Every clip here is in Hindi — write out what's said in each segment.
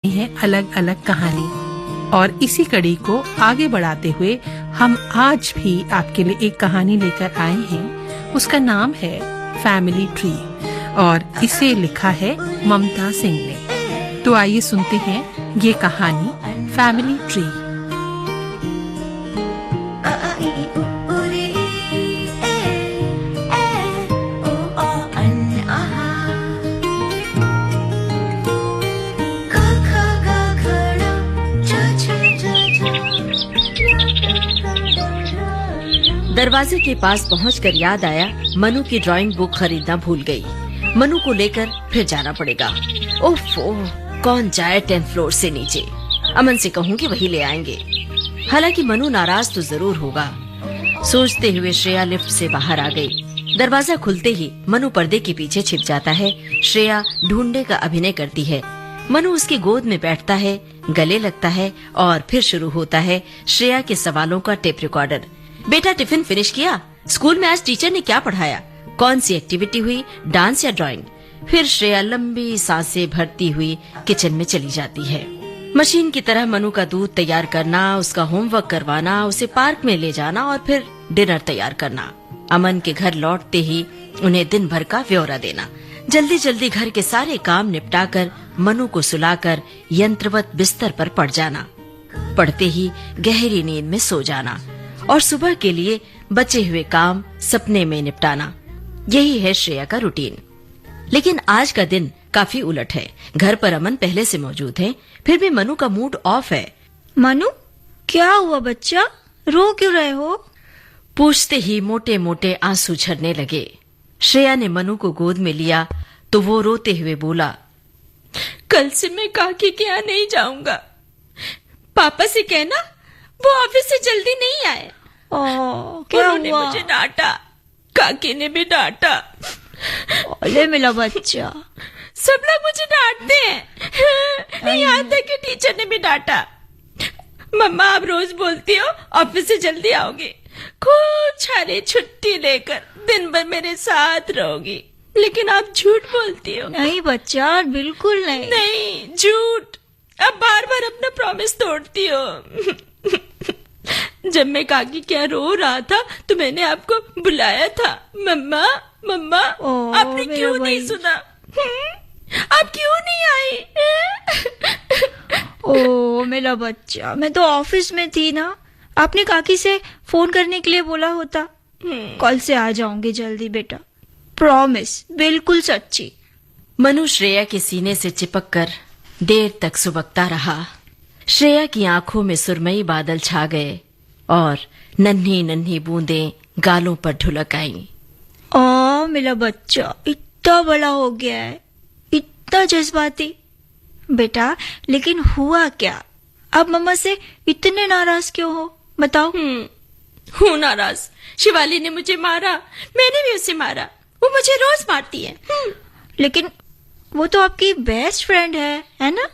है अलग अलग कहानी। और इसी कड़ी को आगे बढ़ाते हुए हम आज भी आपके लिए एक कहानी लेकर आए हैं। उसका नाम है फैमिली ट्री और इसे लिखा है ममता सिंह ने। तो आइए सुनते हैं ये कहानी फैमिली ट्री। दरवाजे के पास पहुंचकर याद आया मनु की ड्राइंग बुक खरीदना भूल गई। मनु को लेकर फिर जाना पड़ेगा। ओफो, कौन जाए 10th फ्लोर से नीचे। अमन से कहूँगी वही ले आएंगे। हालांकि मनु नाराज तो जरूर होगा। सोचते हुए श्रेया लिफ्ट से बाहर आ गई। दरवाजा खुलते ही मनु पर्दे के पीछे छिप जाता है। श्रेया ढूंढने का अभिनय करती है। मनु उसकी गोद में बैठता है, गले लगता है और फिर शुरू होता है श्रेया के सवालों का टेप रिकॉर्डर। बेटा, टिफिन फिनिश किया? स्कूल में आज टीचर ने क्या पढ़ाया? कौन सी एक्टिविटी हुई, डांस या ड्राइंग? फिर श्रेया लंबी सांसें भरती हुई किचन में चली जाती है। मशीन की तरह मनु का दूध तैयार करना, उसका होमवर्क करवाना, उसे पार्क में ले जाना और फिर डिनर तैयार करना। अमन के घर लौटते ही उन्हें दिन भर का ब्यौरा देना। जल्दी जल्दी घर के सारे काम निपटाकर मनु को सुलाकर यंत्रवत बिस्तर पर पड़ जाना। पड़ते ही गहरी नींद में सो जाना और सुबह के लिए बचे हुए काम सपने में निपटाना। यही है श्रेया का रूटीन। लेकिन आज का दिन काफी उलट है। घर पर अमन पहले से मौजूद है, फिर भी मनु का मूड ऑफ है। मनु, क्या हुआ बच्चा? रो क्यों रहे हो? पूछते ही मोटे मोटे आंसू झरने लगे। श्रेया ने मनु को गोद में लिया तो वो रोते हुए बोला, कल से मैं काकी के यहाँ नहीं जाऊंगा। पापा से कहना वो ऑफिस से जल्दी नहीं आए। क्या उन्होंने हुआ? मुझे डांटा, काकी ने भी डांटा। अरे मेरा बच्चा, सब लोग मुझे डांटते हैं। यहाँ तक कि टीचर ने भी डांटा। मम्मा, आप रोज बोलती हो ऑफिस से जल्दी आओगे, खूब सारी छुट्टी लेकर दिन भर मेरे साथ रहोगी, लेकिन आप झूठ बोलती हो। नहीं बच्चा, बिल्कुल नहीं। नहीं, झूठ। अब बार बार अपना प्रॉमिस तोड़ती हो। जब मैं काकी क्या रो रहा था तो मैंने आपको बुलाया था। मम्मा, मम्मा, आपने क्यों नहीं सुना? आप क्यों नहीं आई? ओ मेरा बच्चा, मैं तो ऑफिस में थी ना। आपने काकी से फोन करने के लिए बोला होता। कल से आ जाऊंगी जल्दी बेटा, प्रॉमिस, बिल्कुल सच्ची। मनु श्रेया के सीने से चिपक कर देर तक सुबकता रहा। श्रेया की आंखों में सुरमई बादल छा गए और नन्ही नन्ही बूंदें गालों पर ढुलक आईं। मेरा बच्चा इतना बड़ा हो गया है, इतना जज्बाती। बेटा, लेकिन हुआ क्या? अब मम्मा से इतने नाराज क्यों हो? बताओ। हूँ नाराज। शिवाली ने मुझे मारा, मैंने भी उसे मारा। वो मुझे रोज मारती है। लेकिन वो तो आपकी बेस्ट फ्रेंड है ना?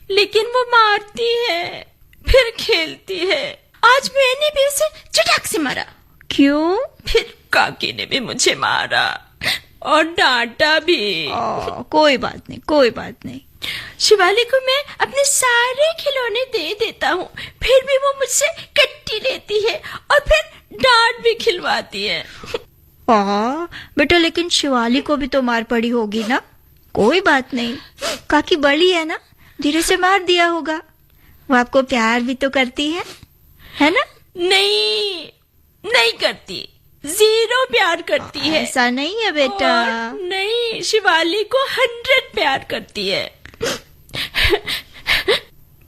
लेकिन वो मारती है, फिर खेलती है। आज मैंने भी उसे चटाक से मारा। क्यों? फिर काकी ने भी मुझे मारा और डांटा भी। कोई बात नहीं, कोई बात नहीं। शिवाली को मैं अपने सारे खिलौने दे देता हूँ, फिर भी वो मुझसे कट्टी लेती है और फिर डांट भी खिलवाती है। बेटा, लेकिन शिवाली को भी तो मार पड़ी होगी ना? कोई बात नहीं, काकी बड़ी है ना, धीरे से मार दिया होगा। वो आपको प्यार भी तो करती है ना? नहीं, नहीं करती। 0 प्यार करती है। ऐसा नहीं है बेटा। नहीं, शिवाली को 100 प्यार करती है।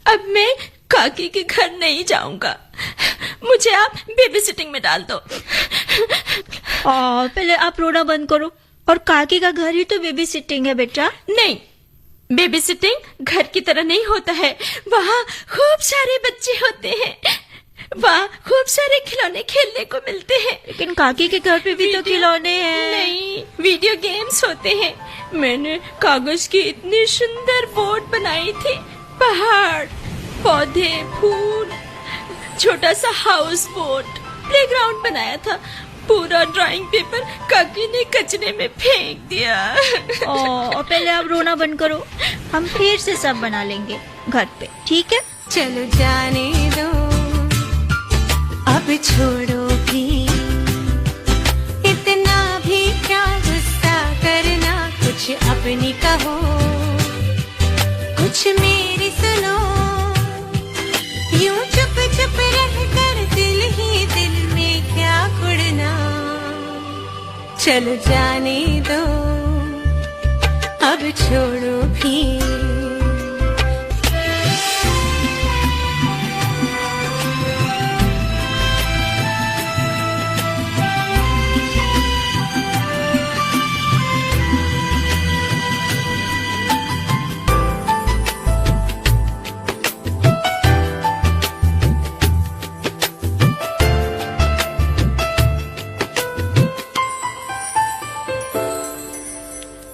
अब मैं काकी के घर नहीं जाऊंगा। मुझे आप बेबी सिटिंग में डाल दो। पहले आप रोना बंद करो। और काकी का घर ही तो बेबी सिटिंग है बेटा। नहीं, बेबी सिटिंग घर की तरह नहीं होता है। वहाँ खूब सारे बच्चे होते हैं, वहाँ खूब सारे खिलौने खेलने को मिलते हैं। लेकिन काकी के घर पे भी तो खिलौने हैं। नहीं, वीडियो गेम्स होते हैं। मैंने कागज की इतनी सुंदर बोट बनाई थी। पहाड़, पौधे, फूल, छोटा सा हाउस बोट, प्लेग्राउंड बनाया था। पूरा ड्राइंग पेपर काकी ने कचरे में फेंक दिया। पहले आप रोना बंद करो, हम फिर से सब बना लेंगे। घर पे, ठीक है? चलो जाने दो, अब छोड़ो भी, इतना भी क्या गुस्सा करना, कुछ अपनी कहो, कुछ मेरी सुनो, यूं चुप चुप रहकर दिल ही दिल में क्या कुड़ना। चलो जाने दो, अब छोड़ो भी।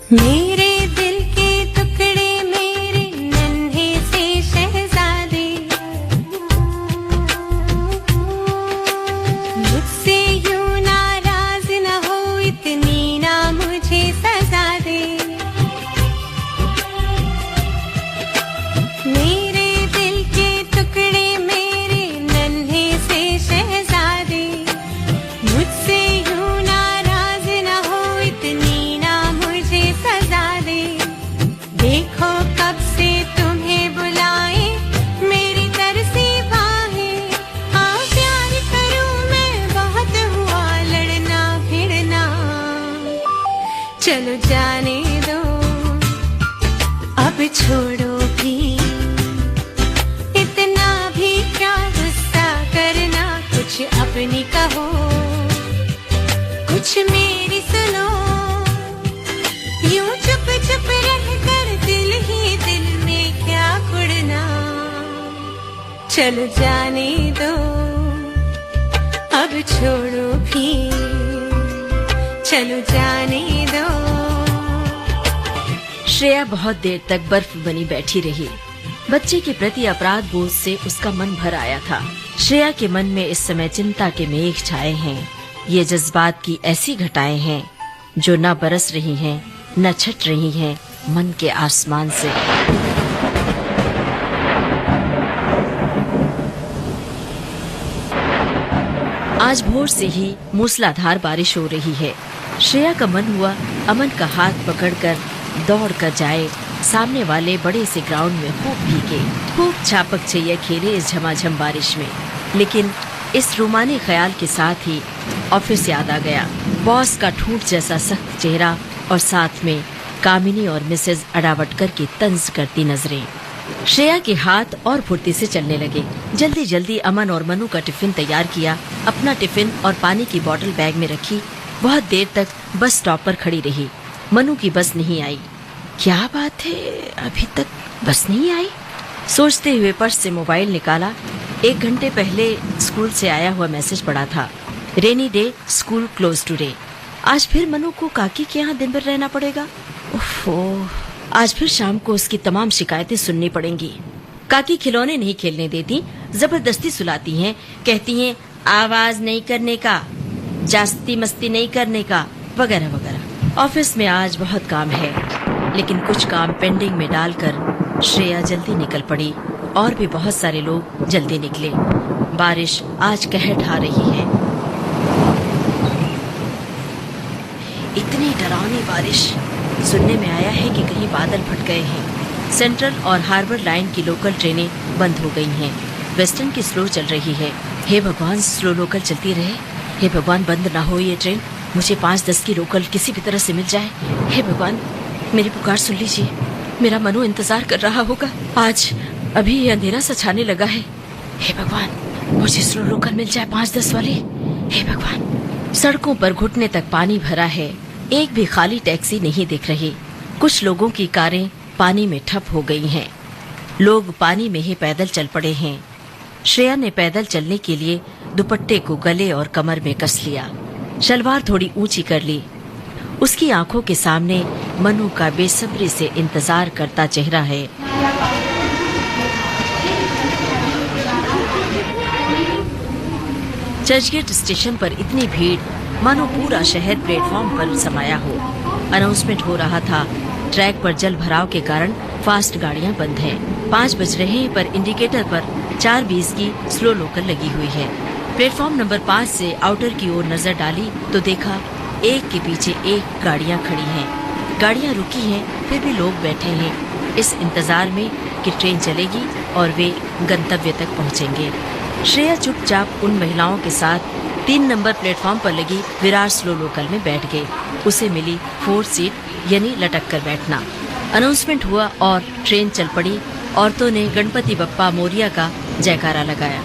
मेरे दिल के टुकड़े, मेरे नन्हे से शहजादे, मुझसे यूं नाराज न हो, इतनी ना मुझे सजा दे। मेरे दिल के टुकड़े, मेरे नन्हे से शहजादे, मुझसे यूं नाराज न हो, इतनी सजा दे। देखो कब से तुम्हें बुलाए मेरी तरसी बाहें, हाँ प्यार करूं मैं, बहुत हुआ लड़ना भिड़ना। चलो जाने दो, अब छोड़ो भी, इतना भी क्या गुस्सा करना, कुछ अपनी कहो, कुछ मेरी सुनो, यूं चुप चुप रहकर दिल ही दिल में क्या कुड़ना। चलो जाने दो, अब छोड़ो भी, चलो जाने दो। श्रेया बहुत देर तक बर्फ बनी बैठी रही। बच्चे के प्रति अपराध बोध से उसका मन भर आया था। श्रेया के मन में इस समय चिंता के मेघ छाए हैं। ये जज्बात की ऐसी घटाएं हैं जो न बरस रही हैं, न छट रही हैं मन के आसमान से। आज भोर से ही मूसलाधार बारिश हो रही है। श्रेया का मन हुआ अमन का हाथ पकड़कर दौड़ कर जाए सामने वाले बड़े से ग्राउंड में, खूब भीगे, खूब छापक छैया खेले इस झमाझम बारिश में। लेकिन इस रूमानी ख्याल के साथ ही ऑफिस याद आ गया। बॉस का ठूंठ जैसा सख्त चेहरा और साथ में कामिनी और मिसेज अडावटकर की तंज करती नजरें। श्रेया के हाथ और फुर्ती से चलने लगे। जल्दी जल्दी अमन और मनु का टिफिन तैयार किया, अपना टिफिन और पानी की बोतल बैग में रखी। बहुत देर तक बस स्टॉप पर खड़ी रही। मनु की बस नहीं आई। क्या बात है, अभी तक बस नहीं आई? सोचते हुए पर्स से मोबाइल निकाला। 1 घंटे पहले स्कूल से आया हुआ मैसेज पड़ा था, rainy day, school close today. आज फिर मनु को काकी के यहाँ दिन भर रहना पड़ेगा। ओफो, आज फिर शाम को उसकी तमाम शिकायतें सुननी पड़ेंगी। काकी खिलौने नहीं खेलने देती, जबरदस्ती सुलाती हैं, कहती हैं आवाज नहीं करने का, जास्ती मस्ती नहीं करने का, वगैरह वगैरह। ऑफिस में आज बहुत काम है, लेकिन कुछ काम पेंडिंग में डालकर श्रेया जल्दी निकल पड़ी और भी बहुत सारे लोग जल्दी निकले। बारिश आज कहर ढा रही है। इतनी डरावनी बारिश। सुनने में आया है कि कहीं बादल फट गए हैं। सेंट्रल और हार्बर लाइन की लोकल ट्रेनें बंद हो गई हैं। वेस्टर्न की स्लो चल रही है। हे भगवान, स्लो लोकल चलती रहे। हे भगवान, बंद ना हो ये ट्रेन। मुझे 5-10 की लोकल किसी भी तरह से मिल जाए। हे भगवान, मेरी पुकार सुन लीजिए। मेरा मनु इंतजार कर रहा होगा। आज अभी ये अंधेरा सा छाने लगा है। हे भगवान, मुझे स्लो लोकल मिल जाए 5-10 वाली। हे भगवान। सड़कों पर घुटने तक पानी भरा है। एक भी खाली टैक्सी नहीं दिख रही। कुछ लोगों की कारें पानी में ठप हो गई हैं। लोग पानी में ही पैदल चल पड़े हैं। श्रेया ने पैदल चलने के लिए दुपट्टे को गले और कमर में कस लिया, शलवार थोड़ी ऊंची कर ली। उसकी आंखों के सामने मनु का बेसब्री से इंतजार करता चेहरा है। चर्चगेट स्टेशन पर इतनी भीड़ मानो पूरा शहर प्लेटफॉर्म पर समाया हो। अनाउंसमेंट हो रहा था, ट्रैक पर जल भराव के कारण फास्ट गाड़ियां बंद हैं। 5 बज रहे हैं पर इंडिकेटर पर 4:20 की स्लो लोकल लगी हुई है। प्लेटफॉर्म नंबर 5 से आउटर की ओर नजर डाली तो देखा एक के पीछे एक गाड़ियां खड़ी हैं। गाड़ियां रुकी हैं, फिर भी लोग बैठे हैं इस इंतजार में कि ट्रेन चलेगी और वे गंतव्य तक पहुंचेंगे। श्रेया चुपचाप उन महिलाओं के साथ 3 नंबर प्लेटफॉर्म पर लगी विरार स्लो लोकल में बैठ गई। उसे मिली 4 सीट यानी लटक कर बैठना। अनाउंसमेंट हुआ और ट्रेन चल पड़ी। औरतों ने गणपति बप्पा मोरिया का जयकारा लगाया।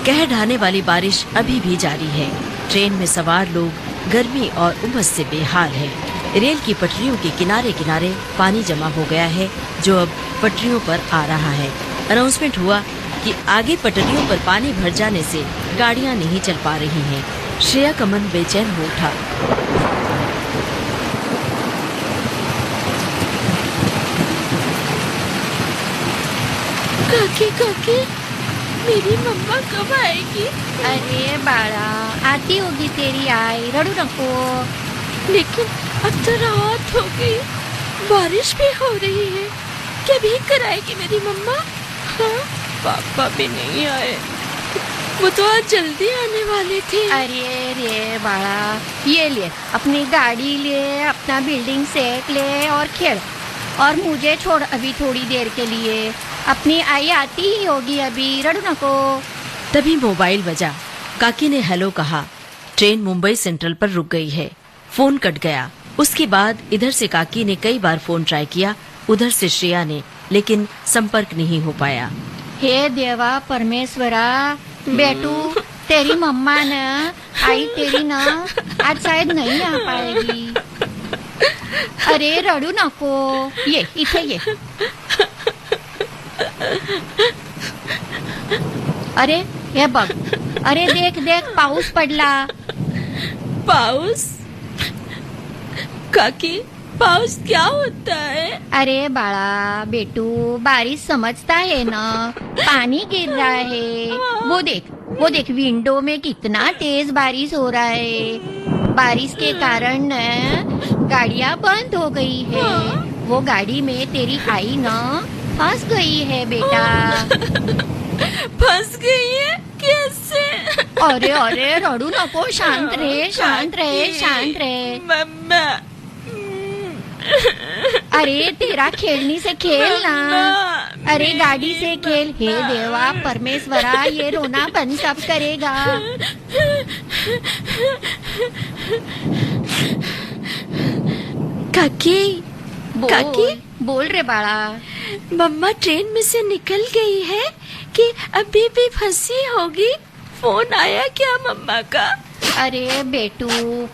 कह ढाने वाली बारिश अभी भी जारी है। ट्रेन में सवार लोग गर्मी और उमस से बेहाल है। रेल की पटरियों के किनारे किनारे पानी जमा हो गया है जो अब पटरियों पर आ रहा है। अनाउंसमेंट हुआ कि आगे पटरियों पर पानी भर जाने से गाड़ियां नहीं चल पा रही हैं। श्रेया का मन बेचैन हो उठा। काकी मेरी मम्मा कब आएगी? अरे बाळा, आती होगी तेरी आई, रडू नको। लेकिन अब तो रात हो गई, बारिश भी हो रही है। क्या भीग कर आएगी मेरी मम्मा? हाँ, पापा भी नहीं आए। वो तो आज जल्दी आने वाले थे। अरे रे बाळा, ये ले अपनी गाड़ी ले, अपना बिल्डिंग सेट ले और खेल। और मुझे छोड़ अभी थोड़ी देर के लिए। अपनी आई आती ही होगी अभी, रडू नको। तभी मोबाइल बजा। काकी ने हेलो कहा। ट्रेन मुंबई सेंट्रल पर रुक गई है। फोन कट गया। उसके बाद इधर से काकी ने कई बार फोन ट्राई किया, उधर से श्रेया ने, लेकिन संपर्क नहीं हो पाया। हे देवा परमेश्वरा, बेटू तेरी मम्मा न आई तेरी ना आज शायद नहीं आ पाएगी। अरे रडू नको, ये इथे ये। अरे हे बघ, अरे देख देख पाऊस पडला। पाऊस? काकी, पाऊस क्या होता है? अरे बाळा बेटू, बारिश समझता है ना, पानी गिर रहा है। वो देख विंडो में कितना तेज बारिश हो रहा है। बारिश के कारण गाड़ियां बंद हो गई है। वो गाड़ी में तेरी आई ना फंस गई है बेटा। फंस गई है? कैसे? अरे अरे रडू नको, शांत रहे शांत रहे शांत रहे। मम्मा, अरे तेरा खेलनी से खेल ना। अरे गाड़ी से खेल। हे देवा परमेश्वरा, ये रोना बंद कब करेगा? काकी, काकी बोल रे बाळा। मम्मा ट्रेन में से निकल गई है कि अभी भी फंसी होगी? फोन आया क्या मम्मा का? अरे बेटू,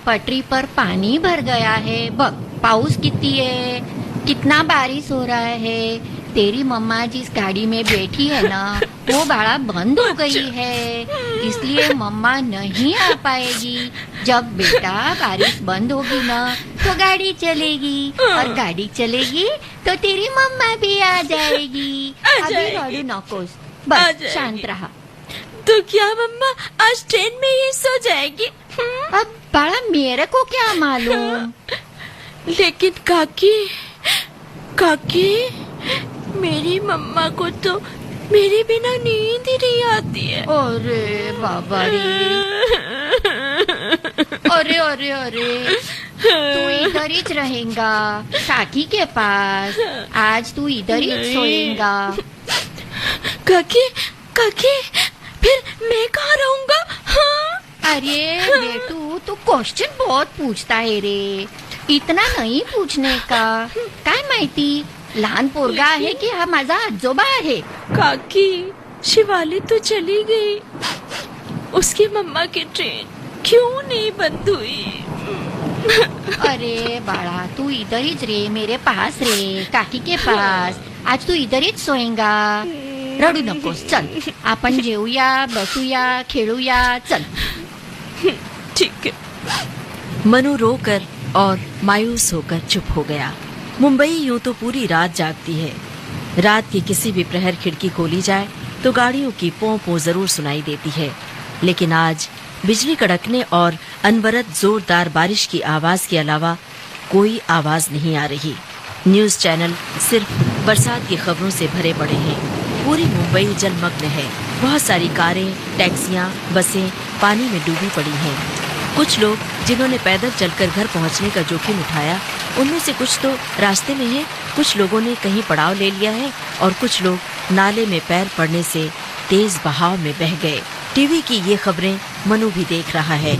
पटरी पर पानी भर गया है। बघ पाऊस कितनी है, कितना बारिश हो रहा है। तेरी मम्मा जिस गाड़ी में बैठी है ना, वो बाड़ा बंद हो गई है, इसलिए मम्मा नहीं आ पाएगी। जब बेटा बारिश बंद होगी ना तो गाड़ी चलेगी, और गाड़ी चलेगी तो तेरी मम्मा भी आ जाएगी। अभी रडू नकोस, बस शांत रहा। तो क्या मम्मा आज ट्रेन में ही सो जाएगी? अब बाड़ा मेरे को क्या मालूम। लेकिन काकी, काकी मेरी मम्मा को तो मेरे बिना नींद ही नहीं आती है। अरे बाबा रे, अरे अरे अरे, तू इधर ही रहेगा काकी के पास। आज तू इधर ही सोएगा। काकी, काकी फिर मैं कहाँ रहूंगा? हाँ? अरे बेटू, तू क्वेश्चन बहुत पूछता है रे। इतना नहीं पूछने का। काय माहिती, लहान पोरगा आहे की हा माझा आजोबा आहे? काकी, शिवाली तो चली गई, उसकी मम्मा की ट्रेन क्यों नहीं बंद हुई? अरे बाळा, तू इधर ही रे, मेरे पास रे, काकी के पास। आज तू इधर ही सोएगा। रडू नकोस, चल आपण जेवूया, बसूया, खेळूया, चल। ठीक है। मनु रोकर और मायूस होकर चुप हो गया। मुंबई यूं तो पूरी रात जागती है। रात के किसी भी प्रहर खिड़की खोली जाए तो गाड़ियों की पों पों जरूर सुनाई देती है, लेकिन आज बिजली कड़कने और अनवरत जोरदार बारिश की आवाज के अलावा कोई आवाज नहीं आ रही। न्यूज चैनल सिर्फ बरसात की खबरों से भरे पड़े हैं। पूरी मुंबई जलमग्न है। बहुत सारी कारें, टैक्सियां, बसें पानी में डूबी पड़ी हैं। कुछ लोग जिन्होंने पैदल चलकर घर पहुंचने का जोखिम उठाया, उनमें से कुछ तो रास्ते में हैं, कुछ लोगों ने कहीं पड़ाव ले लिया है और कुछ लोग नाले में पैर पड़ने से तेज बहाव में बह गए। टीवी की ये खबरें मनु भी देख रहा है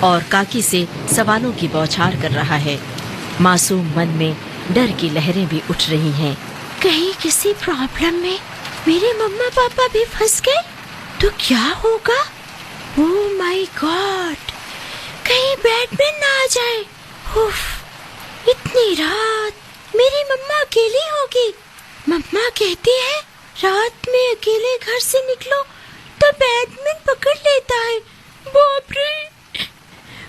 और काकी से सवालों की बौछार कर रहा है। मासूम मन में डर की लहरें भी उठ रही हैं। कहीं किसी प्रॉब्लम में मेरे मम्मा पापा भी फंस गए तो क्या होगा? ओह माय गॉड, कहीं बेड में ना आ जाए। उफ, इतनी रात मेरी मम्मा अकेली होगी। मम्मा कहती है रात में अकेले घर से निकलो तो बैडमिन पकड़ लेता है। बाप रे,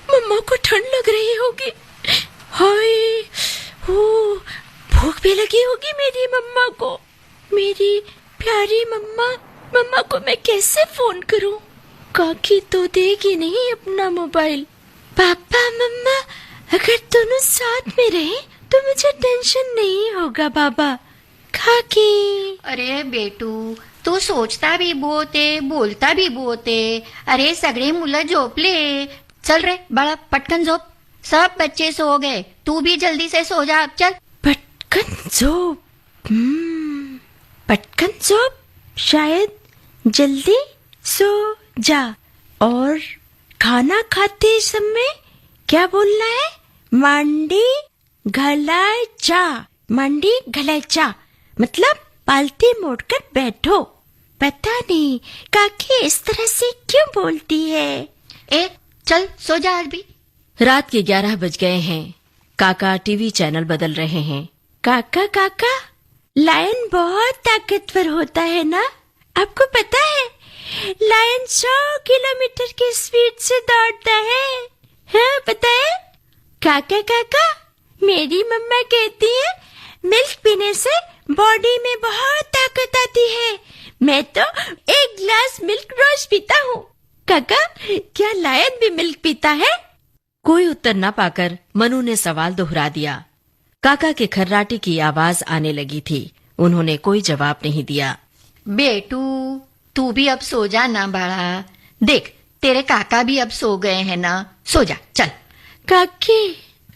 मम्मा को ठंड लग रही होगी। हाय, ओ भूख भी लगी होगी मेरी मम्मा को। मेरी प्यारी मम्मा, मम्मा को मैं कैसे फोन करूं? काकी तो देगी नहीं अपना मोबाइल। पापा मम्मा अगर दोनों साथ में रहे तो मुझे टेंशन नहीं होगा बाबा। काकी, अरे बेटू, तू सोचता भी बहुत आहे, बोलता भी बहुत आहे. अरे सगळे मुलं झोपले. चल रे बाळा, पटकन झोप. सब बच्चे सो गए, तू भी जल्दी से सो जा. अब चल. पटकन झोप. पटकन झोप, शायद जल्दी सो जा. और खाना खाते समय क्या बोलना है? मांडी घलायचा. मांडी घलायचा मतलब पालती मोड़कर बैठो. पता नहीं काकी इस तरह से क्यों बोलती है. ए चल सो जा आज भी. रात के 11 बज गए हैं। काका टीवी चैनल बदल रहे हैं। काका काका, लायन बहुत ताकतवर होता है ना? आपको पता है लायन 100 किलोमीटर की स्पीड से दौड़ता है. हाँ पता है? काका काका, मेरी मम्मा कहती है मिल्क पीने से बॉडी में बहुत ताकत आती है. मैं तो 1 गिलास मिल्क रोज पीता हूँ. काका, क्या लायन भी मिल्क पीता है? कोई उत्तर न पाकर मनु ने सवाल दोहरा दिया। काका के खर्राटे की आवाज आने लगी थी। उन्होंने कोई जवाब नहीं दिया। बेटू, तू भी अब सो जा ना बाळा. देख तेरे काका भी अब सो गए हैं ना. सो जा चल. काकी,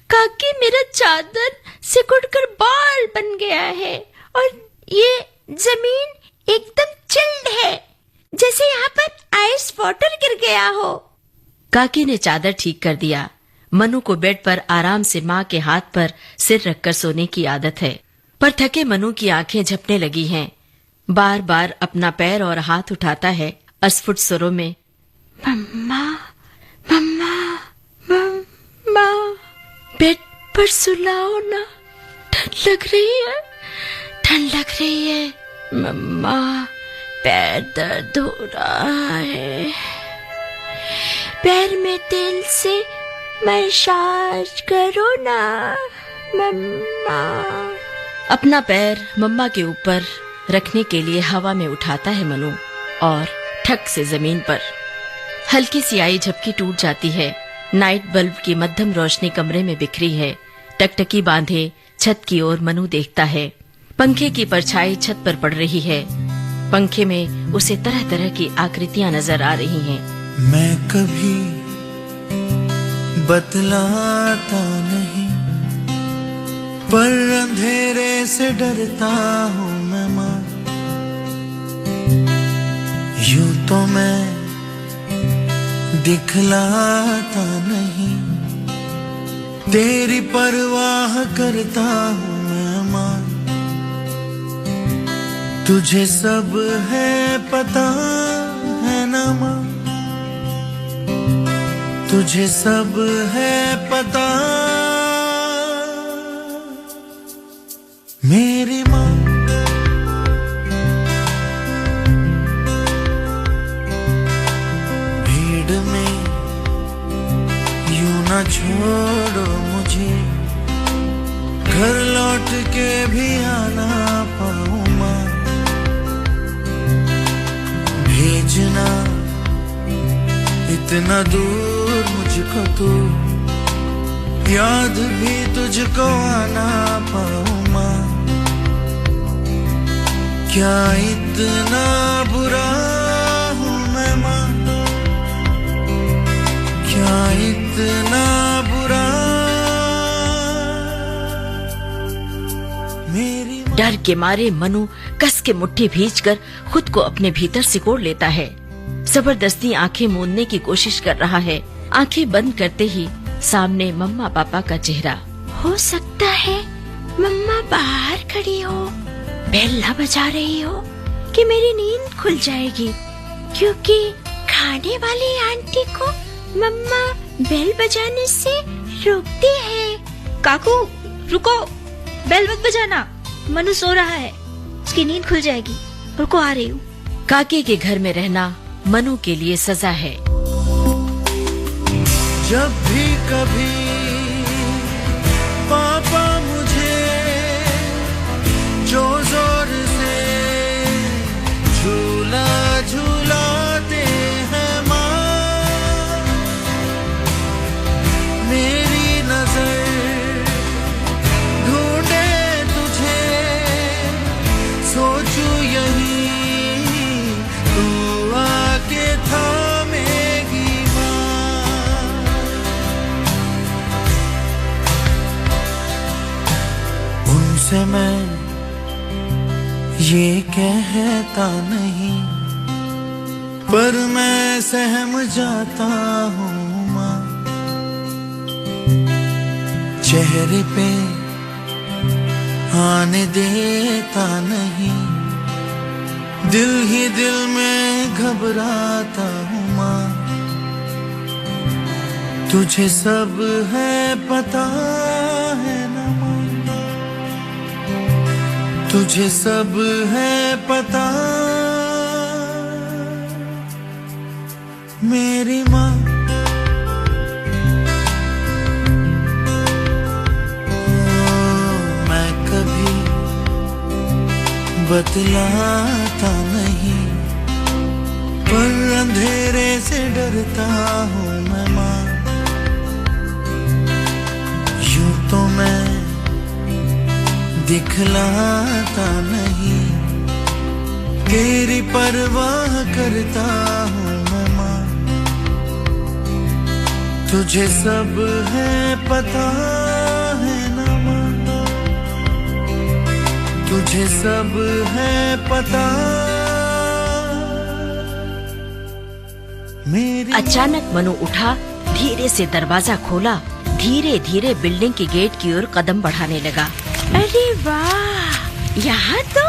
काकी मेरा चादर सिकुड़कर बॉल बन गया है और ये जमीन एकदम चिल्ड है, जैसे यहाँ पर आइस वाटर गिर गया हो. काकी ने चादर ठीक कर दिया। मनु को बेड पर आराम से माँ के हाथ पर सिर रखकर सोने की आदत है, पर थके मनु की आंखें झपने लगी हैं। बार बार अपना पैर और हाथ उठाता है अस्फुट स्वरों में, मम्मा मम्मा मम्मा, बेड पर सुलाओ ना, ठंड लग रही है, ठंड लग रही है. मम्मा, पैर दर्द हो रहा है. पैर में तेल से मसाज करो ना मम्मा. अपना पैर मम्मा के ऊपर रखने के लिए हवा में उठाता है मनु और ठक से जमीन पर. हल्की सी आई झपकी टूट जाती है. नाइट बल्ब की मध्यम रोशनी कमरे में बिखरी है. टकटकी बांधे छत की ओर मनु देखता है. पंखे की परछाई छत पर पड़ रही है. पंखे में उसे तरह तरह की आकृतियां नजर आ रही हैं. मैं कभी बतलाता नहीं, पर अंधेरे से डरता हूँ मैं माँ. यूं तो मैं दिखलाता नहीं, तेरी परवाह करता हूँ मैं माँ. तुझे सब है पता है ना माँ, तुझे सब है पता मेरी माँ. भीड़ में यूं ना छोड़ो मुझे, घर लौट के भी आना पाऊँ माँ. भेजना इतना दूर मुझको तू, याद भी तुझको आना पाऊँ माँ. क्या इतना बुरा हूँ मैं माँ, क्या इतना बुरा मेरी माँ। डर के मारे मनु कस के मुट्ठी भींचकर खुद को अपने भीतर सिकोड़ लेता है। जबरदस्ती आंखें मूंदने की कोशिश कर रहा है। आंखें बंद करते ही सामने मम्मा पापा का चेहरा। हो सकता है मम्मा बाहर खड़ी हो, बेल ना बजा रही हो कि मेरी नींद खुल जाएगी, क्योंकि खाने वाली आंटी को मम्मा बेल बजाने से रोकती है। काकू रुको, बेल मत बजाना, मनु सो रहा है, उसकी नींद खुल जाएगी। रुको, आ रही हूँ। काके के घर में रहना मनु के लिए सजा है। जब भी कभी पापा मुझे जो जोर से झूला झूलाते हैं माँ, मेरी नजर ढूंढे तुझे, सोचूं यही तू आके थामेगी माँ। उनसे मैं ये कहता नहीं, पर मैं सहम जाता हूँ माँ। चेहरे पे आने देता नहीं, दिल ही दिल में घबराता हूँ माँ। तुझे सब है पता है ना माँ, तुझे सब है पता मेरी माँ। मैं कभी बतलाता नहीं, पर अंधेरे से डरता हूँ मैं माँ। यूं तो मैं दिखलाता नहीं, तेरी परवाह करता हूँ मैं माँ। तुझे सब है पता है ना माँ, तुझे सब है पता मेरी। अचानक मनु उठा, धीरे से दरवाजा खोला, धीरे धीरे बिल्डिंग के गेट की ओर कदम बढ़ाने लगा। अरे वाह, यहाँ तो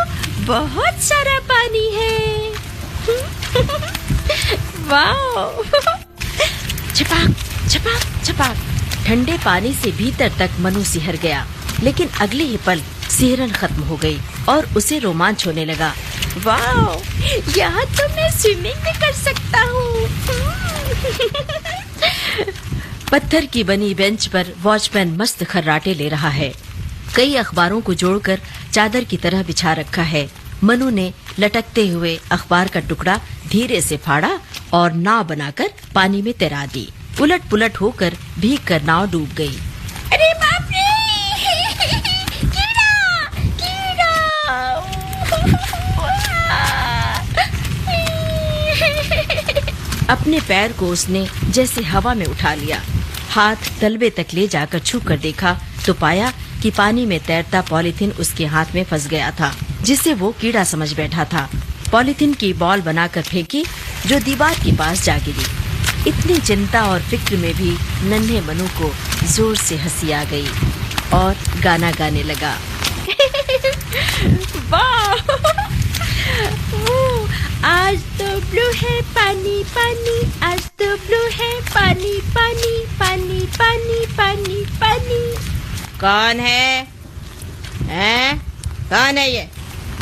बहुत सारा पानी है। वाह। छपाक छपाक छपाक। ठंडे पानी से भीतर तक मनु सिहर गया, लेकिन अगले ही पल सिहरन खत्म हो गई और उसे रोमांच होने लगा। वाह, यहाँ तो मैं स्विमिंग भी कर सकता हूँ। पत्थर की बनी बेंच पर वॉचमैन मस्त खर्राटे ले रहा है। कई अखबारों को जोड़कर चादर की तरह बिछा रखा है। मनु ने लटकते हुए अखबार का टुकड़ा धीरे से फाड़ा और नाव बनाकर पानी में तैरा दी। उलट पुलट होकर भीग कर नाव डूब गई। अरे बाप रे! कीड़ा! कीड़ा! अपने पैर को उसने जैसे हवा में उठा लिया। हाथ तलवे तक ले जाकर छू कर देखा तो पाया कि पानी में तैरता पॉलीथीन उसके हाथ में फंस गया था, जिसे वो कीड़ा समझ बैठा था। पॉलीथीन की बॉल बनाकर फेंकी, जो दीवार के पास जा गिरी। इतनी चिंता और फिक्र में भी नन्हे मनु को जोर से हंसी आ गई और गाना गाने लगा। वाह! आज तो ब्लू है पानी पानी, आज तो ब्लू है पानी पानी पानी पानी पानी पानी। कौन है? कौन है ये?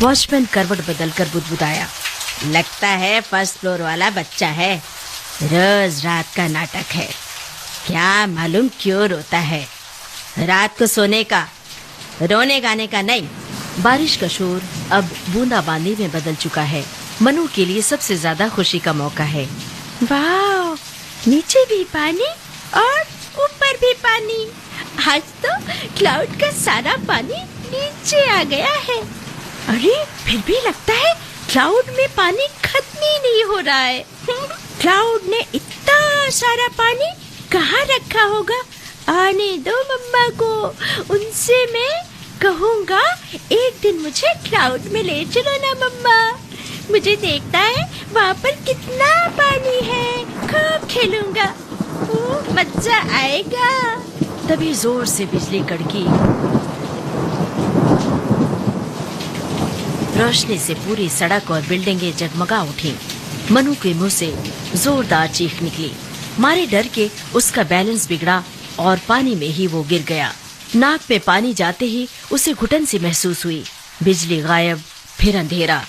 वॉचमैन करवट बदलकर बुदबुदाया। लगता है फर्स्ट फ्लोर वाला बच्चा है। रोज रात का नाटक है। क्या मालूम क्यों रोता है? रात को सोने का, रोने गाने का नहीं। बारिश का शोर अब बूंदाबांदी में बदल चुका है। मनु के लिए सबसे ज्यादा खुशी का मौका है। वाह! नीचे भी पानी और ऊपर भी पानी। आज तो क्लाउड का सारा पानी नीचे आ गया है। अरे फिर भी लगता है क्लाउड में पानी खत्म ही नहीं हो रहा है। क्लाउड ने इतना सारा पानी कहाँ रखा होगा? आने दो मम्मा को, उनसे मैं कहूँगा एक दिन मुझे क्लाउड में ले चलो ना मम्मा। मुझे देखता है वहाँ पर कितना पानी है, खूब खेलूंगा, मजा आएगा। तभी जोर से बिजली कड़की। रोशनी से पूरी सड़क और बिल्डिंगें जगमगा उठी। मनु के मुंह से जोरदार चीख निकली। मारे डर के उसका बैलेंस बिगड़ा और पानी में ही वो गिर गया। नाक में पानी जाते ही उसे घुटन सी महसूस हुई। बिजली गायब, फिर अंधेरा।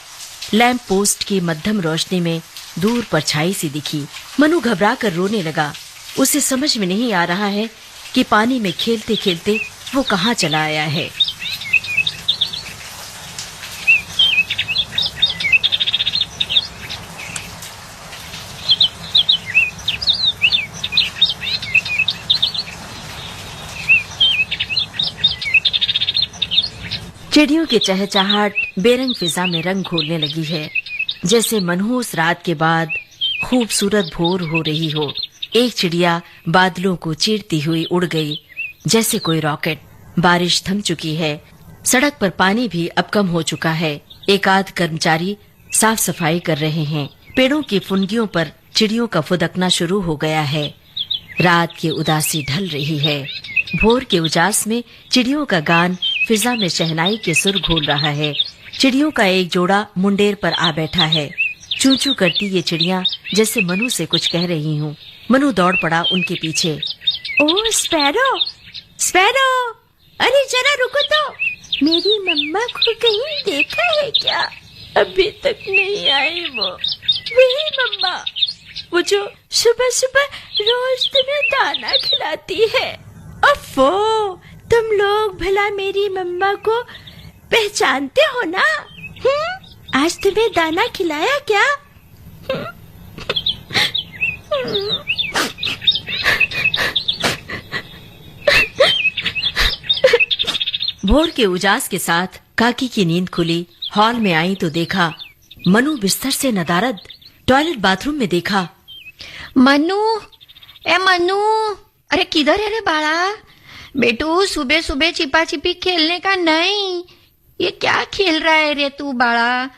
लैंप पोस्ट की मध्यम रोशनी में दूर परछाई सी दिखी। मनु घबरा कर रोने लगा। उसे समझ में नहीं आ रहा है कि पानी में खेलते खेलते वो कहाँ चला आया है। चिड़ियों की चहचहाट बेरंग फिजा में रंग घोलने लगी है, जैसे मनहूस रात के बाद खूबसूरत भोर हो रही हो। एक चिड़िया बादलों को चीरती हुई उड़ गई, जैसे कोई रॉकेट। बारिश थम चुकी है। सड़क पर पानी भी अब कम हो चुका है। एक आध कर्मचारी साफ सफाई कर रहे हैं। पेड़ों की फुनगियों पर चिड़ियों का फुदकना शुरू हो गया है। रात की उदासी ढल रही है। भोर के उजास में चिड़ियों का गान फिजा में शहनाई के सुर घोल रहा है। चिड़ियों का एक जोड़ा मुंडेर पर आ बैठा है। चू चू करती ये चिड़िया जैसे मनु से कुछ कह रही हूँ। मनु दौड़ पड़ा उनके पीछे। ओह स्पैरो, स्पैरो, अरे जरा रुको तो, मेरी मम्मा को कहीं देखा है क्या? अभी तक नहीं आई वो। वही मम्मा, वो जो सुबह सुबह रोज तुम्हें दाना खिलाती है। अफो, तुम लोग भला मेरी मम्मा को पहचानते हो ना? आज तुम्हें दाना खिलाया क्या? भोर के उजास के साथ काकी की नींद खुली। हॉल में आई तो देखा मनु बिस्तर से नदारद। टॉयलेट बाथरूम में देखा। मनु, ए मनु, अरे किधर है रे बाड़ा? बेटू सुबह सुबह छिपा छिपी खेलने का नहीं। ये क्या खेल रहा है रे तू बाड़ा?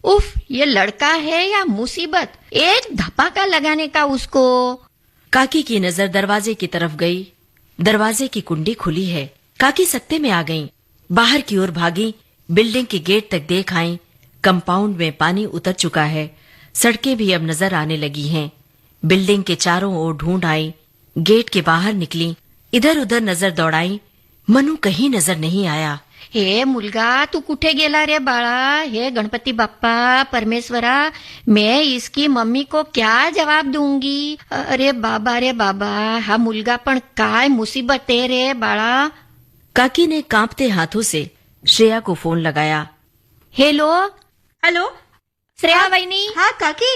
उफ, ये लड़का है या मुसीबत? एक धपाका लगाने का उसको। काकी की नजर दरवाजे की तरफ गई। दरवाजे की कुंडी खुली है। काकी सकते में आ गईं। बाहर की ओर भागी। बिल्डिंग के गेट तक देख आईं। कंपाउंड में पानी उतर चुका है। सड़कें भी अब नजर आने लगी हैं। बिल्डिंग के चारों ओर ढूंढ आई। गेट के बाहर निकली। इधर उधर नजर दौड़ाई। मनु कहीं नजर नहीं आया। हे मुलगा, तू कुठे गेला रे बाळा? हे गणपती बाप्पा परमेश्वरा, मैं इसकी मम्मी को क्या जवाब दूंगी? अरे बाबा, हा मुलगा पण काय मुसीबत है रे बाळा? काकी ने कांपते हाथों से श्रेया को फोन लगाया। हेलो हेलो श्रेया वहिनी। हाँ काकी,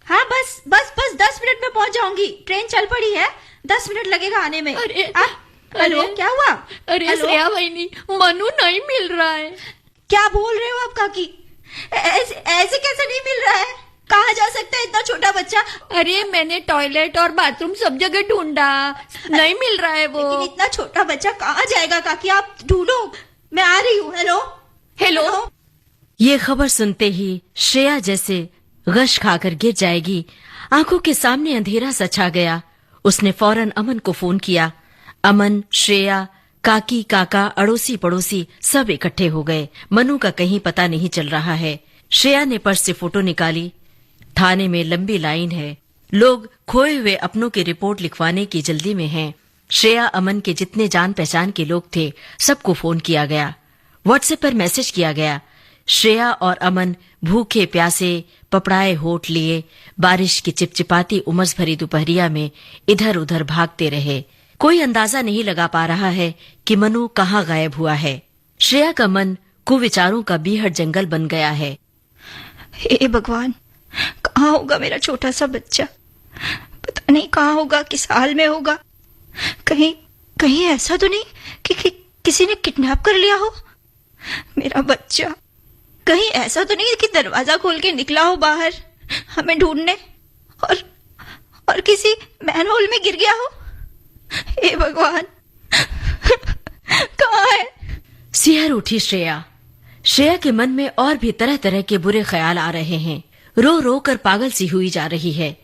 हाँ बस 10 मिनट में पहुंच जाऊंगी। ट्रेन चल पड़ी है, 10 मिनट लगेगा आने में। हेलो, क्या हुआ? अरे श्रेया वहिनी, मनु नहीं मिल रहा है। क्या बोल रहे हो आप काकी? ऐसे कैसे नहीं मिल रहा है? कहाँ जा सकता है इतना छोटा बच्चा? अरे मैंने टॉयलेट और बाथरूम सब जगह ढूंढा, नहीं मिल रहा है वो। लेकिन इतना छोटा बच्चा कहाँ जाएगा काकी? आप ढूंढो, मैं आ रही हूँ। Hello hello. ये खबर सुनते ही श्रेया जैसे गश खाकर गिर जाएगी। आंखों के सामने अंधेरा सा छा गया। उसने फौरन अमन को फोन किया। अमन, श्रेया, काकी, काका, अड़ोसी पड़ोसी सब इकट्ठे हो गए। मनु का कहीं पता नहीं चल रहा है। श्रेया ने पर्स से फोटो निकाली। थाने में लंबी लाइन है। लोग खोए हुए अपनों की रिपोर्ट लिखवाने की जल्दी में हैं। श्रेया, अमन के जितने जान पहचान के लोग थे सबको फोन किया गया। व्हाट्सएप पर मैसेज किया गया। श्रेया और अमन भूखे प्यासे पपड़ाए होठ लिए बारिश की चिपचिपाती उमस भरी दोपहरिया में इधर उधर भागते रहे। कोई अंदाजा नहीं लगा पा रहा है कि मनु कहाँ गायब हुआ है। श्रेया का मन कुविचारों का बीहड़ जंगल बन गया है। हे भगवान, कहाँ होगा मेरा छोटा सा बच्चा? पता नहीं कहाँ होगा, किस हाल में होगा। कहीं ऐसा तो नहीं कि किसी ने किडनैप कर लिया हो मेरा बच्चा? कहीं ऐसा तो नहीं कि दरवाजा खोल के निकला हो बाहर हमें ढूंढने और किसी मैनहोल में गिर गया हो। हे भगवान, कहाँ है? सिहर उठी श्रेया। श्रेया के मन में और भी तरह तरह के बुरे ख्याल आ रहे हैं। रो रो कर पागल सी हुई जा रही है।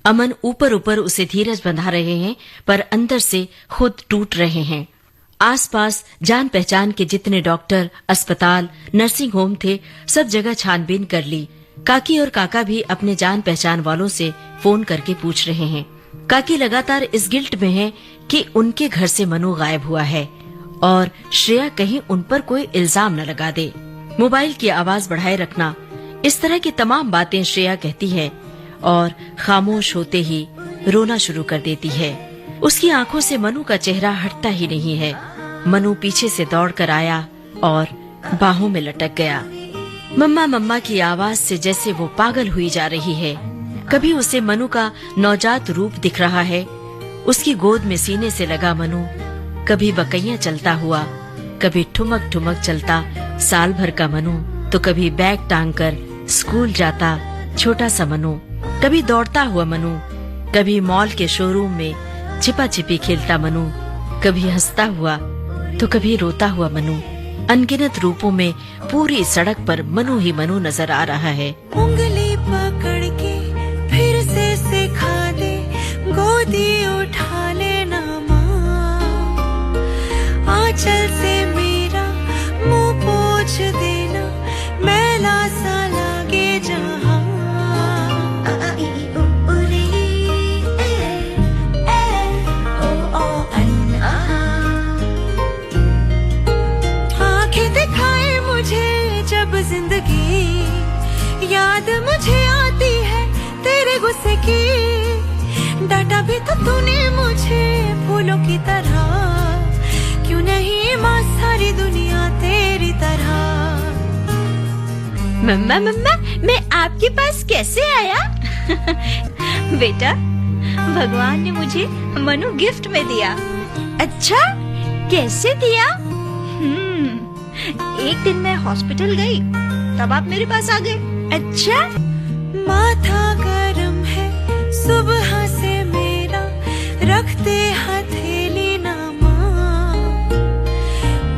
अमन ऊपर ऊपर उसे धीरज बंधा रहे हैं, पर अंदर से खुद टूट रहे हैं। आसपास जान पहचान के जितने डॉक्टर, अस्पताल, नर्सिंग होम थे, सब जगह छानबीन कर ली। काकी और काका भी अपने जान पहचान वालों से फोन करके पूछ रहे हैं। काकी लगातार इस गिल्ट में है कि उनके घर से मनु गायब हुआ है और श्रेया कहीं उन पर कोई इल्जाम न लगा दे। मोबाइल की आवाज बढ़ाए रखना, इस तरह की तमाम बातें श्रेया कहती है और खामोश होते ही रोना शुरू कर देती है। उसकी आंखों से मनु का चेहरा हटता ही नहीं है। मनु पीछे से दौड़कर आया और बाहों में लटक गया। मम्मा मम्मा की आवाज से जैसे वो पागल हुई जा रही है। कभी उसे मनु का नवजात रूप दिख रहा है, उसकी गोद में सीने से लगा मनु, कभी बकैया चलता हुआ, कभी ठुमक ठुमक चलता साल भर का मनु, तो कभी बैग टांग कर स्कूल जाता छोटा सा मनु, कभी दौड़ता हुआ मनु, कभी मॉल के शोरूम में छिपा छिपी खेलता मनु, कभी हंसता हुआ तो कभी रोता हुआ मनु। अनगिनत रूपों में पूरी सड़क पर मनु ही मनु नजर आ रहा है। उंगली पकड़ के फिर से सिखा दे, गोदी उठा लेना माँ, आंचल से मेरा मुंह पोंछ देना, मैला सा लागे जहाँ। आंखें दिखाए मुझे जब जिंदगी, याद मुझे आती है तेरे गुस्से की, डांटा भी तो तूने मुझे फूलों की तरह, क्यों नहीं माँ सारी दुनिया तेरी तरह। मम्मा मम्मा, मैं आपके पास कैसे आया? बेटा, भगवान ने मुझे मनु गिफ्ट में दिया। अच्छा, कैसे दिया? एक दिन मैं हॉस्पिटल गई, तब आप मेरे पास आ गए। अच्छा, माथा गरम है सुबह से मेरा, रखते हथेली ना माँ,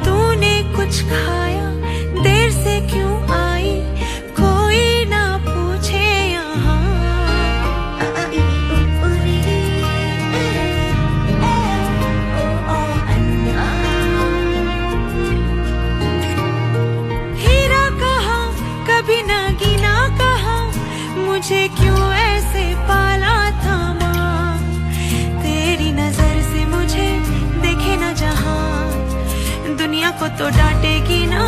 तूने कुछ खाया, देर से क्यों आई, कोई ना पूछे यहाँ। हीरा कहा कभी ना गिना कहा, मुझे क्यों ऐसे पाला था माँ, तेरी नजर से मुझे देखे ना जहाँ, दुनिया को तो डांटेगी ना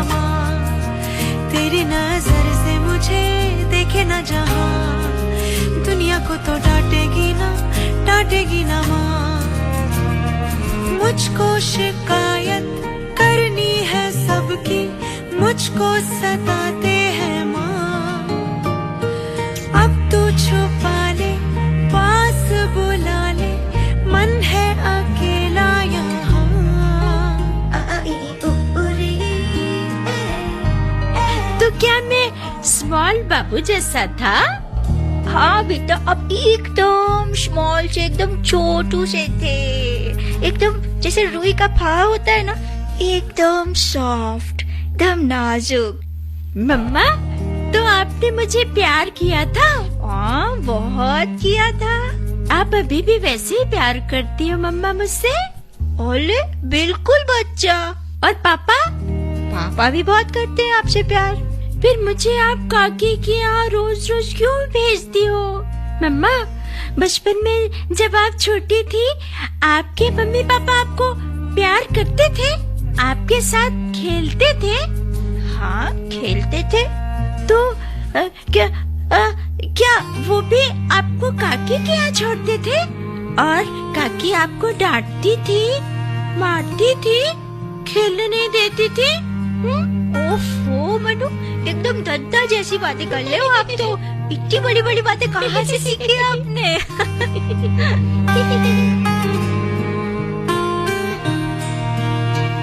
माँ, तेरी नजर से मुझे देखे ना जहाँ, दुनिया को तो डांटेगी ना माँ। मुझको शिकायत करनी है सबकी, मुझको सताते हैं माँ, अब तू छुपा ले, पास बुला ले, मन है अकेला यहाँ। तो क्या मैं स्मॉल बाबू जैसा था? हाँ बेटा, अब एकदम स्मॉल से एकदम छोटू से थे, एकदम जैसे रुई का फा होता है ना, एकदम सॉफ्ट, एकदम नाजुक। मम्मा, तो आपने मुझे प्यार किया था? हाँ, बहुत किया था। आप अभी भी वैसे ही प्यार करती हो मम्मा मुझसे? ओले, बिल्कुल बच्चा। और पापा? पापा भी बहुत करते हैं आपसे प्यार। फिर मुझे आप काकी के यहाँ रोज रोज क्यों भेजती हो? मम्मा, बचपन में जब आप छोटी थी, आपके मम्मी पापा आपको प्यार करते थे, आपके साथ खेलते थे? हाँ, खेलते थे। तो क्या वो भी आपको काकी के यहाँ छोड़ते थे? और काकी आपको डांटती थी, मारती थी, खेलने नहीं देती थी? ओफो मनु, एकदम दद्दा जैसी बातें कर ले हो आप तो। इतनी बड़ी बड़ी बातें कहाँ से सीखी आपने?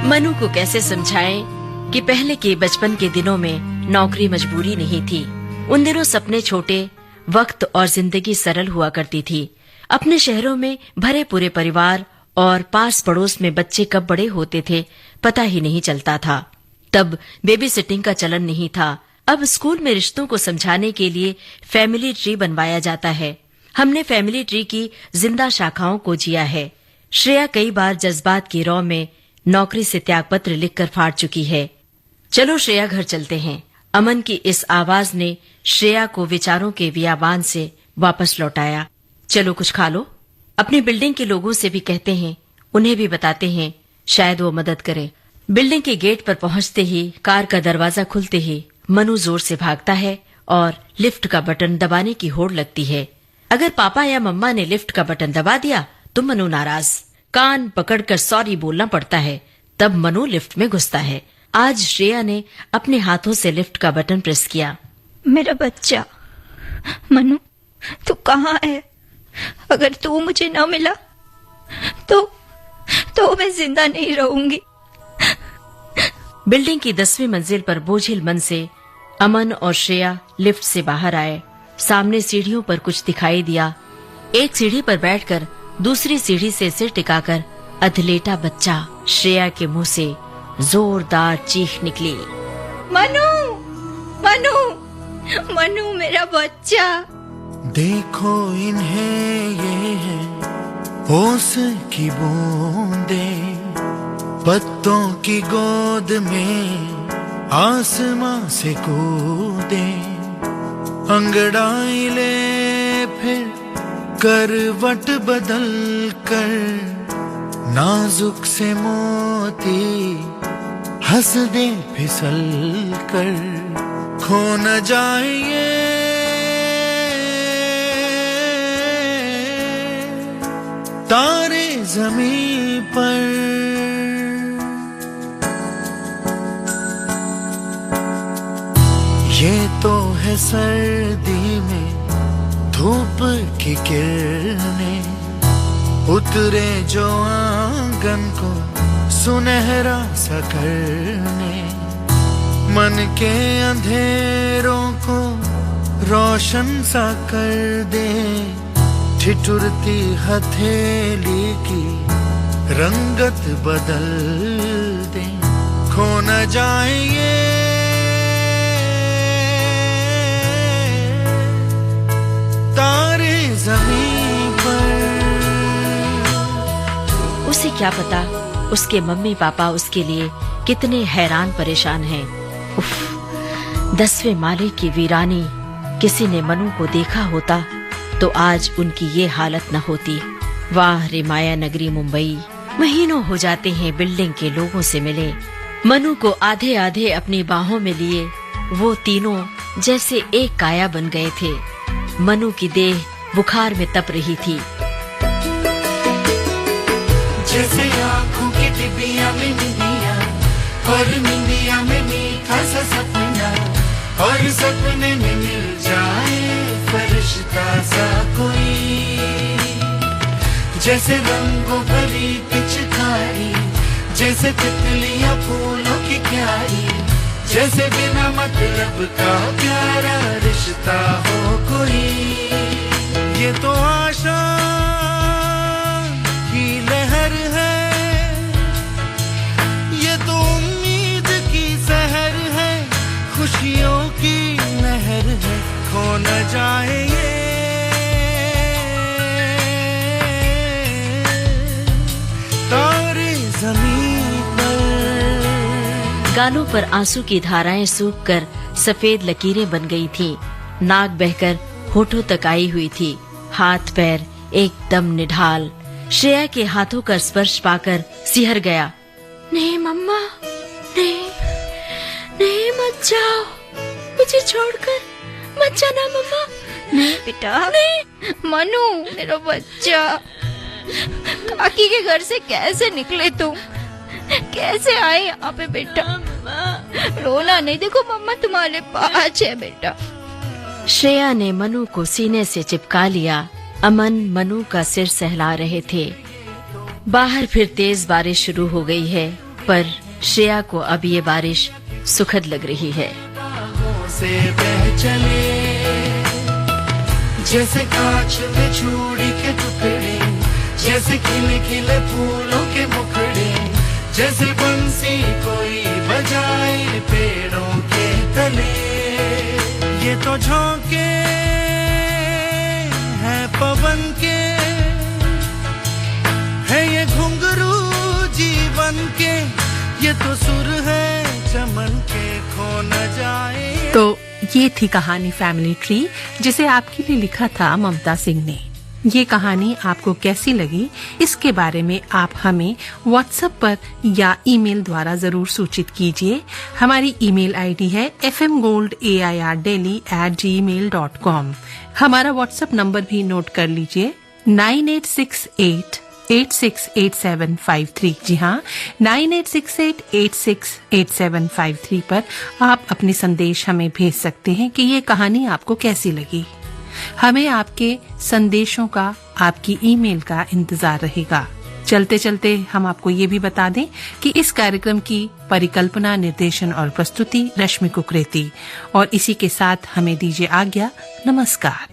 मनु को कैसे समझाएं? कि पहले के बचपन के दिनों में नौकरी मजबूरी नहीं थी। उन दिनों सपने छोटे, वक्त और जिंदगी सरल हुआ करती थी। अपने शहरों में भरे पूरे परिवार और पास पड़ोस में बच्चे कब बड़े होते थे पता ही नहीं चलता था। तब बेबी सिटिंग का चलन नहीं था। अब स्कूल में रिश्तों को समझाने के लिए फैमिली ट्री बनवाया जाता है। हमने फैमिली ट्री की जिंदा शाखाओं को जिया है। श्रेया कई बार जज्बात की रौ में नौकरी से त्यागपत्र लिखकर फाड़ चुकी है। चलो श्रेया घर चलते हैं। अमन की इस आवाज ने श्रेया को विचारों के बियाबान से वापस लौटाया। चलो कुछ खा लो। अपनी बिल्डिंग के लोगों से भी कहते हैं, उन्हें भी बताते हैं, शायद वो मदद करें। बिल्डिंग के गेट पर पहुंचते ही कार का दरवाजा खुलते ही मनु जोर से भागता है और लिफ्ट का बटन दबाने की होड़ लगती है। अगर पापा या मम्मा ने लिफ्ट का बटन दबा दिया तो मनु नाराज, कान पकड़कर सॉरी बोलना पड़ता है। तब मनु लिफ्ट में घुसता है। आज श्रेया ने अपने हाथों से लिफ्ट का बटन प्रेस किया। मेरा बच्चा मनु, तू कहाँ है? अगर तू मुझे न मिला तो मैं जिंदा नहीं रहूंगी। बिल्डिंग की 10वीं मंजिल पर बोझिल मन से अमन और श्रेया लिफ्ट से बाहर आए। सामने सीढ़ियों पर कुछ दिखाई दिया। एक सीढ़ी पर बैठकर दूसरी सीढ़ी से सिर टिकाकर अधलेटा बच्चा। श्रेया के मुंह से जोरदार चीख निकली, मनु, मनु, मनु मेरा बच्चा। देखो इन्हें ये है होश की बूंदे, पत्तों की गोद में आसमां से कूदे, अंगड़ाई ले फिर करवट बदल कर, नाजुक से मोती हंस दे फिसल कर, खो न जाए ये तारे ज़मीं पर। ये तो है सर्दी में धूप की किरणें, उतरे जो आंगन को सुनहरा सा करने, मन के अंधेरों को रोशन सा कर दे, ठिठुरती हथेली की रंगत बदल दे, खो न जाए ये तारे ज़मीं पर। उसे क्या पता उसके मम्मी पापा उसके लिए कितने हैरान परेशान हैं। उफ, 10वें माले की वीरानी किसी ने मनु को देखा होता तो आज उनकी ये हालत न होती। वाह रे माया नगरी मुंबई। महीनों हो जाते हैं बिल्डिंग के लोगों से मिले। मनु को आधे आधे अपनी बाहों में लिए वो तीनों जैसे एक काया बन गए थे। मनु की देह बुखार में तप रही थी। जैसे आँखों की डिबिया में निंदिया, और निंदिया में मीठा सा सपना, और सपने में मिल जाए फरिश्ता सा कोई, जैसे रंगों भरी पिचकारी, जैसे तितलियां फूलों की क्यारी, जैसे बिना मतलब का प्यारा रिश्ता हो कोई। ये तो आशा की लहर है, ये तो उम्मीद की सहर है, खुशियों की लहर है, खो न जाए ये तारे ज़मीं पर। गालों पर आंसू की धाराएं सूखकर सफेद लकीरें बन गई थीं। नाक बहकर होठों तक आई हुई थी। हाथ पैर एकदम निढाल। श्रेया के हाथों का स्पर्श पाकर सिहर गया। नहीं मम्मा, नहीं, नहीं मत जाओ, मुझे छोड़कर मत जाना मम्मा। नहीं बेटा, नहीं। मनु मेरा बच्चा, काकी के घर से कैसे निकले तुम? कैसे आए यहाँ पे बेटा? रोना नहीं, देखो मम्मा तुम्हारे पास है बेटा। श्रेया ने मनु को सीने से चिपका लिया। अमन मनु का सिर सहला रहे थे। बाहर फिर तेज बारिश शुरू हो गई है, पर श्रेया को अब ये बारिश सुखद लग रही है। राहों से बह चले जैसे कांच में चूड़ी के टुकड़े, जैसे खिले खिले फूलों के मुखड़े, जैसे बंसी कोई बजाए पेड़ों के तले। ये तो झोंके हैं पवन के, है ये घुंघरू जीवन के, ये तो सुर है चमन के खो न जाए। तो ये थी कहानी फैमिली ट्री, जिसे आपके लिए लिखा था ममता सिंह ने। ये कहानी आपको कैसी लगी, इसके बारे में आप हमें व्हाट्सएप पर या ईमेल द्वारा जरूर सूचित कीजिए। हमारी ईमेल आईडी है fmgoldAIRdelhi@gmail.com। हमारा व्हाट्सएप नंबर भी नोट कर लीजिए 9868868753। जी हाँ, 9868868753 पर आप अपने संदेश हमें भेज सकते हैं कि ये कहानी आपको कैसी लगी। हमें आपके संदेशों का, आपकी ईमेल का इंतजार रहेगा। चलते चलते हम आपको ये भी बता दें कि इस कार्यक्रम की परिकल्पना, निर्देशन और प्रस्तुति रश्मि कुकरेती। और इसी के साथ हमें दीजिए आज्ञा। नमस्कार।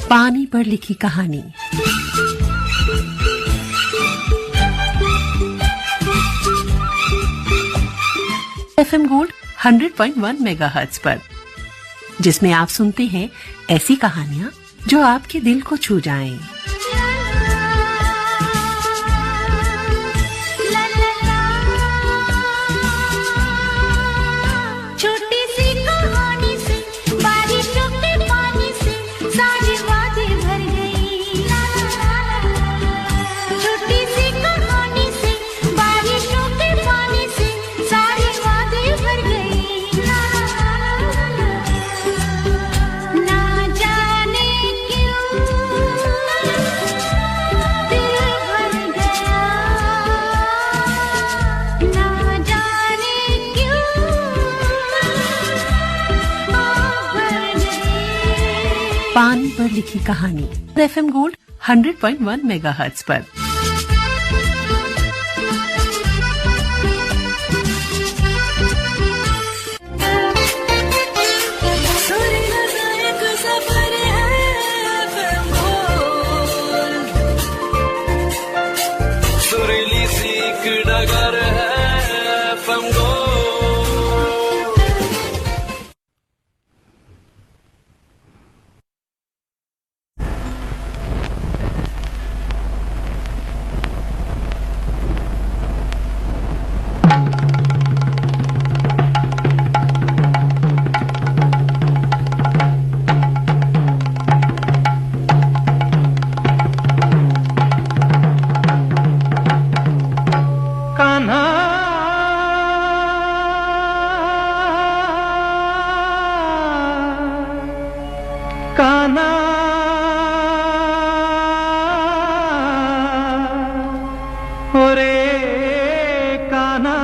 पानी पर लिखी कहानी। FM गोल्ड 100.1 मेगाहर्ट्ज पर, जिसमें आप सुनते हैं ऐसी कहानियां जो आपके दिल को छू जाएं। छोटी सी कहानी से, बारिशों के पानी से सारी वादी भर गई। छोटी सी कहानी से, बारिशों के पानी से सारी वादी भर गई। ना जाने क्यों दिल भर गया, ना जाने क्यों आँख भर गई। पानी पर लिखी कहानी FM गोल्ड 100.1 मेगाहर्ट्ज पर। सुरीली सी एक डगर है FM गोल्ड। कान्हा कान्हा ओरे कान्हा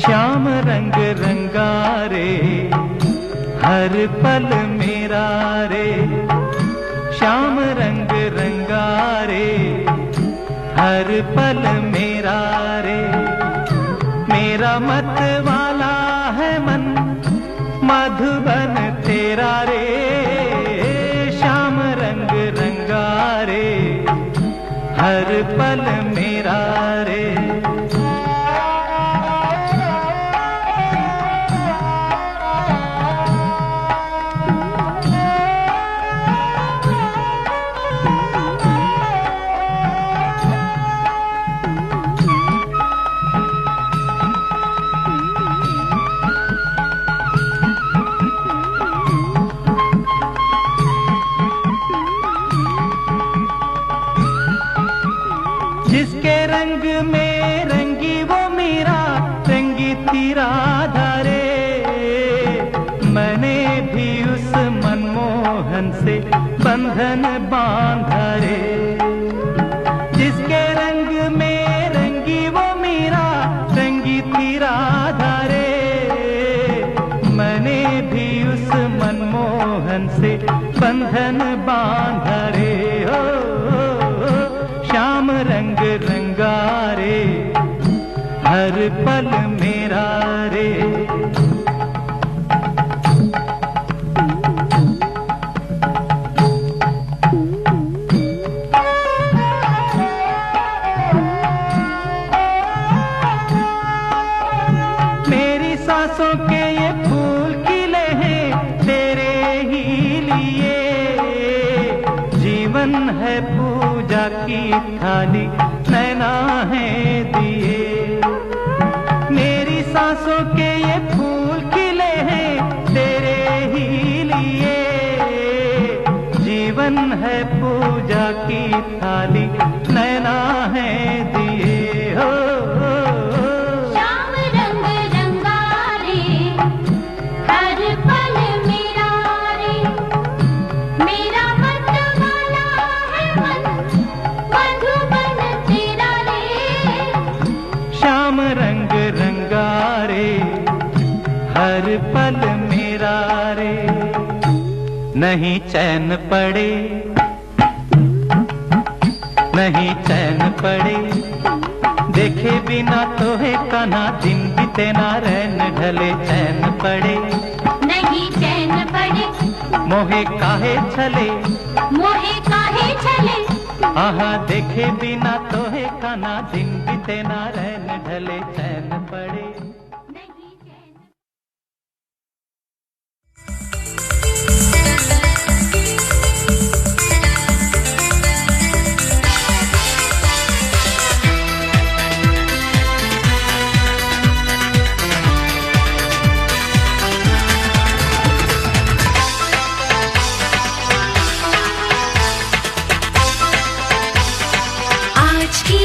श्याम रंग रंगारे हर पल मेरा रे, श्याम रंग रंगारे हर पल मेरा रे। मेरा मत वाला है मन मधुबन तेरा रे, श्याम रंग रंगारे हर पल मेरा रे। जिसके रंग में रंगी वो मीरा, रंगी थी राधा रे। मैंने भी उस मनमोहन से बंधन बांधा रे। जिसके रंग में रंगी वो मीरा, रंगी बंधन से बंधन बांध रे हो, श्याम रंग रंगारे हर पल मेरा रे। मेरी सांसों के ये फूल खिले हैं तेरे ही लिए, जीवन है पूजा की थाली नैना है दिए। मेरी सांसों के ये फूल खिले हैं तेरे ही लिए, जीवन है पूजा की थाली नैना है दिए हो। श्याम रंग रंगारे हर पल मेरा रे, मेरा मन वाला है मन मधुबन तेरा रे। श्याम रंग रंगारे हर पल मेरा रे। नहीं चैन पड़े, नहीं चैन पड़े, देखे बिना तो है कान्हा दिन बीते ना रैन ढले। चैन पड़े नहीं चैन पड़े, मोहे काहे छले, मोहे काहे छले। आहा देखे बिना तो है कान्हा दिन बीते ना रैन ढले। चैन पड़े। नहीं चैन आज की